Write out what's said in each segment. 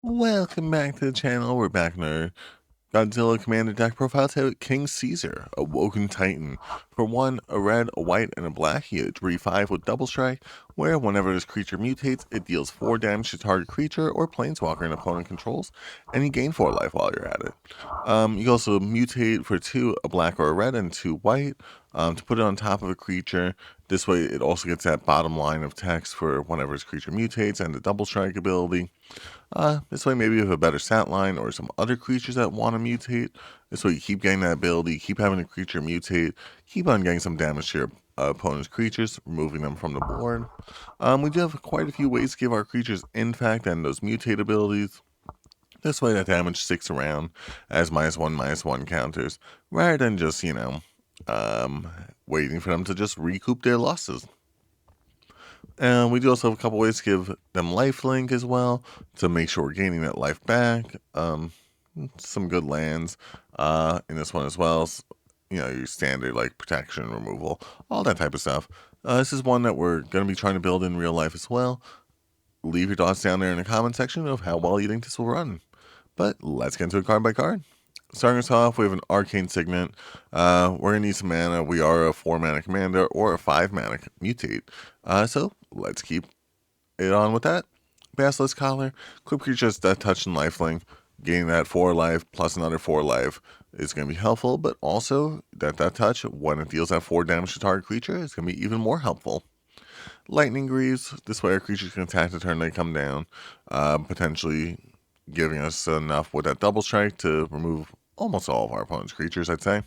Welcome back to the channel. We're back in our Godzilla Commander deck profile today with King Cesar, a Woken Titan. For 1, a red, a white, and a black, he had 3/5 with Double Strike, where whenever this creature mutates, it deals 4 damage to target creature or planeswalker an opponent controls, and you gain 4 life while you're at it. You can also mutate for 2, a black or a red, and 2 white, to put it on top of a creature. This way, it also gets that bottom line of text for whenever this creature mutates and the Double Strike ability. This way maybe you have a better stat line or some other creatures that want to mutate. This way you keep getting that ability, keep having a creature mutate, keep on getting some damage to your opponent's creatures, removing them from the board. We do have quite a few ways to give our creatures infect and those mutate abilities. This way that damage sticks around as -1/-1 counters, rather than just, waiting for them to just recoup their losses. And we do also have a couple ways to give them lifelink as well to make sure we're gaining that life back. Some good lands in this one as well. Your standard like protection, removal, all that type of stuff. This is one that we're going to be trying to build in real life as well. Leave your thoughts down there in the comment section of how well you think this will run. But let's get into it card by card. Starting us off, we have an Arcane Signet. We're going to need some mana. We are a 4-mana commander or a 5-mana mutate. So let's keep it on with that. Basilisk Collar. Equip creatures that touch and lifelink. Gaining that 4 life plus another 4 life is going to be helpful, but also that touch, when it deals that 4 damage to target creature, is going to be even more helpful. Lightning Greaves. This way our creatures can attack the turn they come down, potentially giving us enough with that Double Strike to remove almost all of our opponent's creatures, I'd say.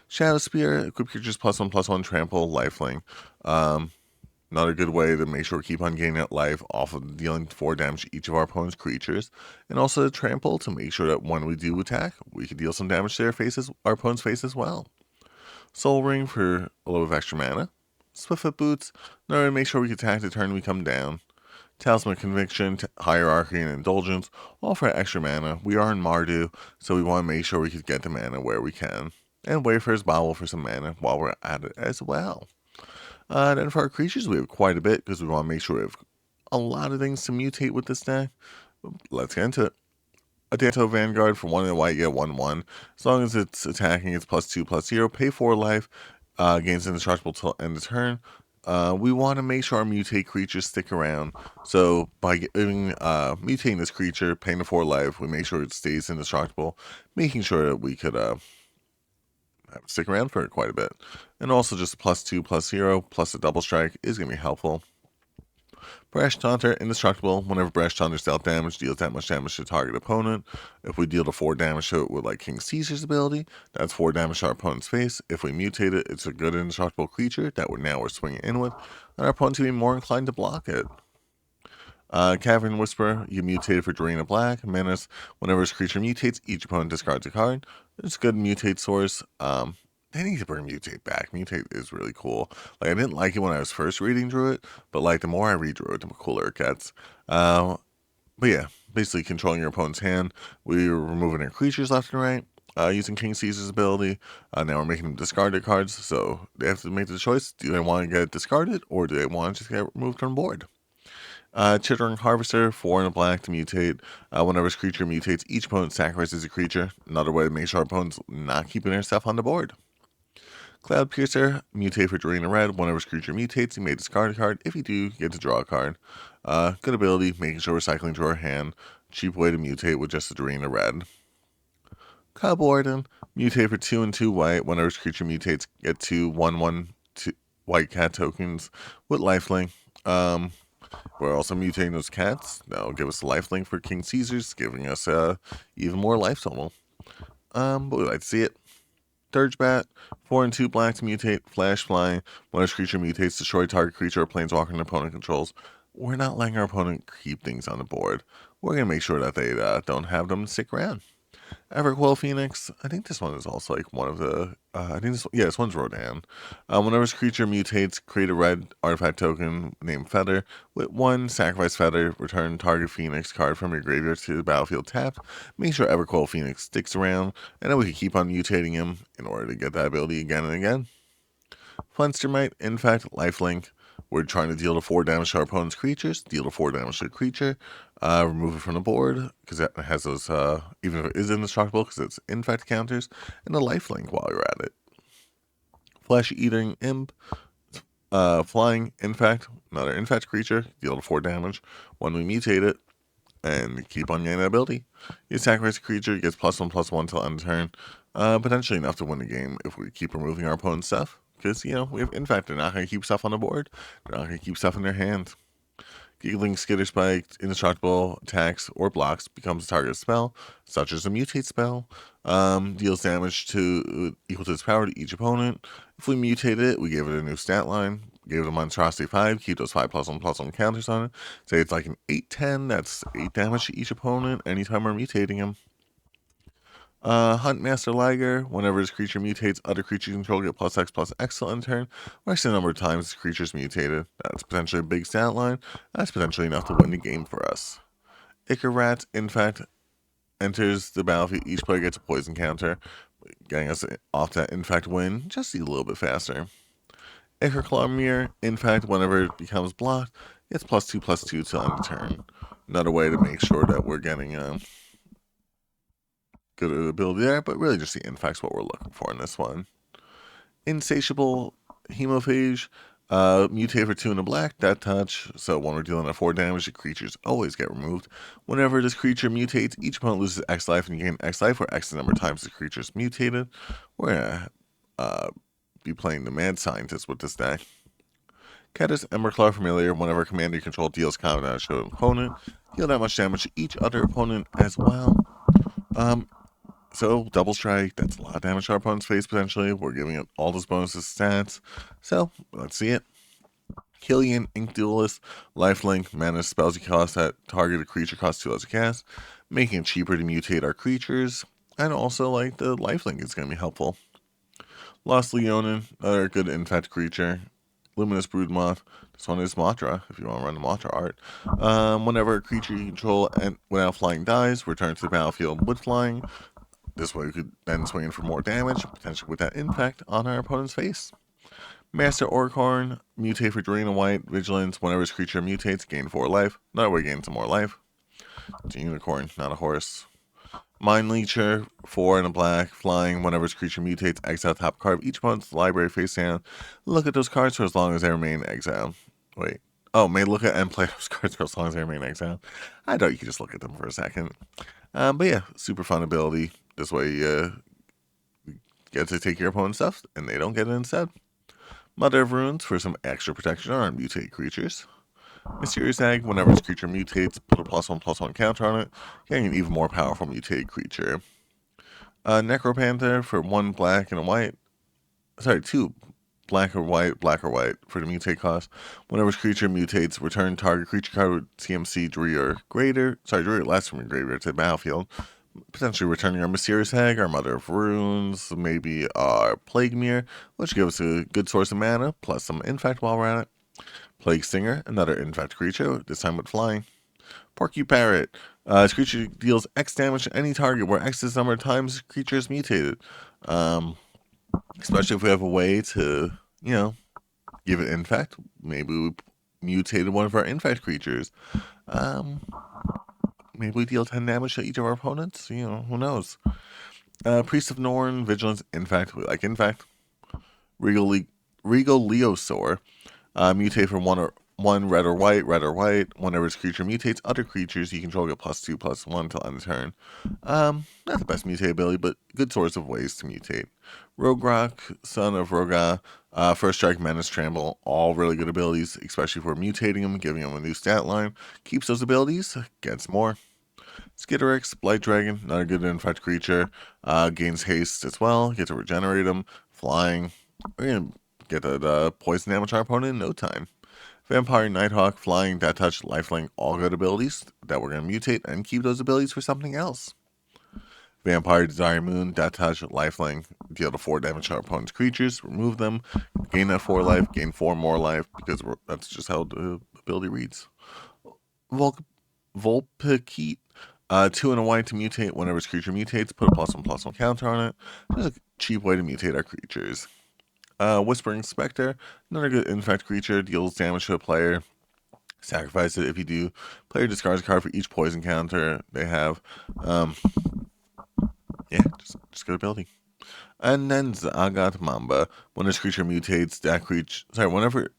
Shadow Spear, equip creatures +1/+1 trample, lifelink. Another good way to make sure we keep on gaining that life off of dealing 4 damage to each of our opponent's creatures. And also the trample to make sure that when we do attack, we can deal some damage to our opponent's face as well. Soul Ring for a little bit of extra mana. Swiftfoot Boots, in order to make sure we can attack the turn we come down. Talisman of Conviction, Hierarchy, and Indulgence, all for extra mana. We are in Mardu, so we want to make sure we can get the mana where we can. And Wayfarer's Bauble for some mana while we're at it as well. Then for our creatures, we have quite a bit because we want to make sure we have a lot of things to mutate with this deck. Let's get into it. A Danto Vanguard for 1 and a white, get 1/1. As long as it's attacking, it's +2/+0. Pay 4 life, gains indestructible till end of turn. We want to make sure our mutate creatures stick around. So by mutating this creature, paying the 4 life, we make sure it stays indestructible, making sure that we could stick around for quite a bit. And also just +2/+0 plus a Double Strike is going to be helpful. Brash Taunter, indestructible. Whenever Brash Taunter's dealt damage, deals that much damage to target opponent. If we deal the 4 damage to it with like King Caesar's ability, that's 4 damage to our opponent's face. If we mutate it, it's a good indestructible creature that we're swinging in with, and our opponent's going to be more inclined to block it. Cavern Whisperer, you mutate it for Drain of Black. Menace, whenever this creature mutates, each opponent discards a card. It's a good mutate source. They need to bring Mutate back. Mutate is really cool. Like, I didn't like it when I was first reading Druid, but like the more I read Druid, the cooler it gets. But yeah, basically controlling your opponent's hand. We're removing their creatures left and right. Using King Caesar's ability. Now we're making them discard their cards, so they have to make the choice. Do they want to get discarded, or do they want to just get removed from the board? Chittering Harvester, 4 and a black to mutate. Whenever this creature mutates, each opponent sacrifices a creature. Another way to make sure our opponent's not keeping their stuff on the board. Cloud Piercer, mutate for Drain a red. Whenever this creature mutates, you may discard a card. If you do, you get to draw a card. Good ability, making sure we're cycling through our hand. Cheap way to mutate with just a Drain a red. Cub Warden, mutate for 2 and 2 white. Whenever this creature mutates, get 2 1/1 white cat tokens with lifelink. We're also mutating those cats. That'll give us a lifelink for King Caesar's, giving us even more life total. But we like to see it. Dirgebat, 4 and 2 black to mutate, flash flying. When this creature mutates, destroy target creature or planeswalker an opponent controls. We're not letting our opponent keep things on the board. We're going to make sure that they don't have them stick around. Everquill Phoenix, I think this one is also like one of the, this one's Rodan. Whenever this creature mutates, create a red artifact token named Feather. With 1, sacrifice Feather, return target Phoenix card from your graveyard to the battlefield tapped. Make sure Everquill Phoenix sticks around, and then we can keep on mutating him in order to get that ability again and again. Flunstermite, Infect, Lifelink. We're trying to deal the 4 damage to our opponent's creatures, deal the 4 damage to the creature. Remove it from the board because it has those, even if it is indestructible because it's infect counters, and a lifelink while you're at it. Flesh Eating Imp, flying infect, another infect creature, deal 4 damage when we mutate it, and keep on getting that ability. You sacrifice a creature, gets +1/+1 till end of turn, potentially enough to win the game if we keep removing our opponent's stuff. Because, we have infect, they're not going to keep stuff on the board, they're not going to keep stuff in their hand. Giggling Skitter Spike, indestructible attacks or blocks becomes a target spell, such as a mutate spell. Deals damage to equal to its power to each opponent. If we mutate it, we give it a new stat line. Gave it a Monstrosity 5, keep those 5/+1/+1 counters on it. Say it's like an 8/10, that's 8 damage to each opponent anytime we're mutating him. Hunt Master Liger, whenever his creature mutates, other creatures you control get +X/+X till end turn, or X the number of times the creature's mutated. That's potentially a big stat line. That's potentially enough to win the game for us. Ichor Rat, in fact, enters the battlefield. Each player gets a poison counter, getting us off that infect win just a little bit faster. Ichor Claw Mirror, in fact, whenever it becomes blocked, gets +2/+2 till end of turn. Another way to make sure that we're getting good ability there, but really just the infect's what we're looking for in this one. Insatiable Hemophage, mutate for 2 in a black, that touch, so when we're dealing at 4 damage, the creatures always get removed. Whenever this creature mutates, each opponent loses X life and you gain X life, or X the number of times the creature's mutated. We're gonna be playing the Mad Scientist with this deck. Catus Emberclaw Familiar, whenever commander you control deals combat damage to an opponent, deal that much damage to each other opponent as well. So, double strike, that's a lot of damage to our opponent's face, potentially. We're giving it all those bonuses stats. So, let's see it. Killian, Ink Duelist, Lifelink, mana spells you cost that targeted creature costs 2 less to cast, making it cheaper to mutate our creatures. And also, the Lifelink is going to be helpful. Lost Leonin, another good infect creature. Luminous Broodmoth, this one is Mothra, if you want to run the Mothra art. Whenever a creature you control and without flying dies, return to the battlefield with flying. This way we could then swing in for more damage, potentially with that infect on our opponent's face. Master Orkhorn, mutate for green and white, vigilance, whenever his creature mutates, gain 4 life. Another way gain some more life. It's a unicorn, not a horse. Mind Leecher, 4 and a black, flying, whenever his creature mutates, exile top card of each opponent's library face down. Look at those cards for as long as they remain exiled. Wait. Oh, may look at and play those cards for as long as they remain exiled. I thought you could just look at them for a second. But yeah, super fun ability. This way you get to take your opponent's stuff, and they don't get it instead. Mother of Runes for some extra protection on mutate creatures. Mysterious Egg, whenever this creature mutates, put a +1/+1 counter on it, getting an even more powerful mutated creature. Necropanther for 1 black and a white. Sorry, 2 black or white for the mutate cost. Whenever this creature mutates, return target creature card with CMC 3 or greater. 3 or less from your graveyard to the battlefield. Potentially returning our Mysterious Hag, our Mother of Runes, maybe our Plague Mirror, which gives us a good source of mana, plus some infect while we're at it. Plague Stinger, another infect creature, this time with flying. Porky Parrot, this creature deals X damage to any target where X is the number of times the creature is mutated. Especially if we have a way to, give it infect. Maybe we mutated one of our infect creatures. Maybe we deal 10 damage to each of our opponents. Who knows? Priest of Norn, Vigilance, Infect. We like Infect. Regal Leosaur. Mutate from one red or white. Whenever this creature mutates, other creatures you control get +2/+1 till end of turn. Not the best mutate ability, but good source of ways to mutate. Rogrock, Son of Roga, First Strike, Menace, Trample, all really good abilities, especially if we're mutating them, giving them a new stat line. Keeps those abilities, gets more. Skitterix, Blight Dragon, another good infect creature, gains haste as well, get to regenerate them, flying. We're going to get the poison damage our opponent in no time. Vampire, Nighthawk, Flying, Death Touch, Lifelink, all good abilities that we're going to mutate and keep those abilities for something else. Vampire, Desire Moon, Death Touch, Lifelink, deal to 4 damage to our opponent's creatures, remove them, gain that 4 life, gain 4 more life, because that's just how the ability reads. Vulpikeet, 2 and a white to mutate. Whenever his creature mutates, put a +1/+1 counter on it. Just a cheap way to mutate our creatures. Whispering Spectre, another good infect creature, deals damage to a player Sacrifice it if you do. Player discards a card for each poison counter they have. Um, yeah, just good ability. And then Zagat Mamba. When this creature mutates, whenever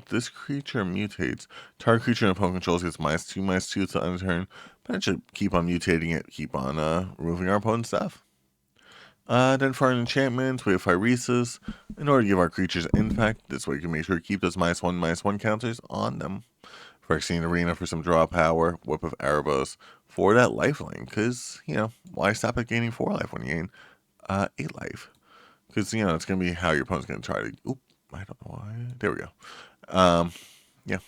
this creature mutates, target creature and opponent controls gets -2/-2 to end turn. But it should keep on mutating it, keep on removing our opponent's stuff. Then for our enchantments, we have Phyresis. In order to give our creatures infect, this way you can make sure to keep those -1/-1 counters on them. Phyrexian Arena for some draw power, Whip of Erebos for that lifelink, because, why stop at gaining 4 life when you gain 8 life? Because, it's going to be how your opponent's going to try to. Oop, I don't know why. There we go. Yeah.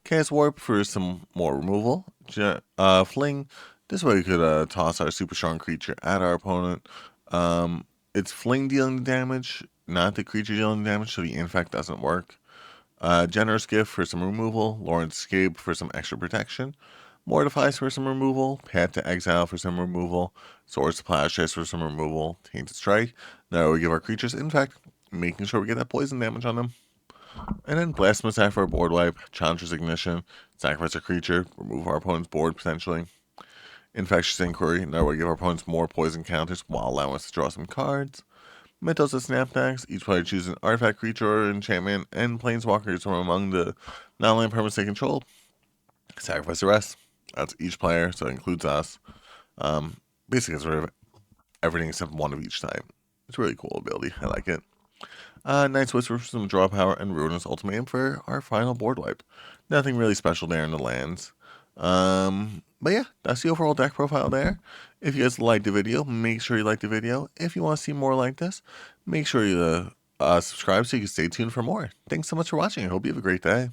Chaos Warp for some more removal. Fling. This way we could toss our super strong creature at our opponent. It's Fling dealing damage, not the creature dealing damage, so the infect doesn't work. Generous Gift for some removal. Lawrence Escape for some extra protection. Mortifies for some removal. Path to Exile for some removal. Sword Splash Chest for some removal. Tainted Strike. Now we give our creatures infect, making sure we get that poison damage on them. And then Blasphemous Act for a board wipe. Challenger's Ignition. Sacrifice a creature. Remove our opponent's board potentially. Infectious Inquiry. Now we give our opponents more poison counters while allowing us to draw some cards. Mythos of Snapbacks. Each player chooses an artifact, creature, or enchantment, and planeswalkers from among the non-land permanents they control. Sacrifice the rest. That's each player, so it includes us. Basically, it's sort of everything except one of each type. It's a really cool ability. I like it. Night's Whisper for some draw power, and Ruinous Ultimatum for our final board wipe. Nothing really special there in the lands. But yeah, that's the overall deck profile there. If you guys liked the video, make sure you like the video. If you want to see more like this, make sure you subscribe so you can stay tuned for more. Thanks so much for watching. I hope you have a great day.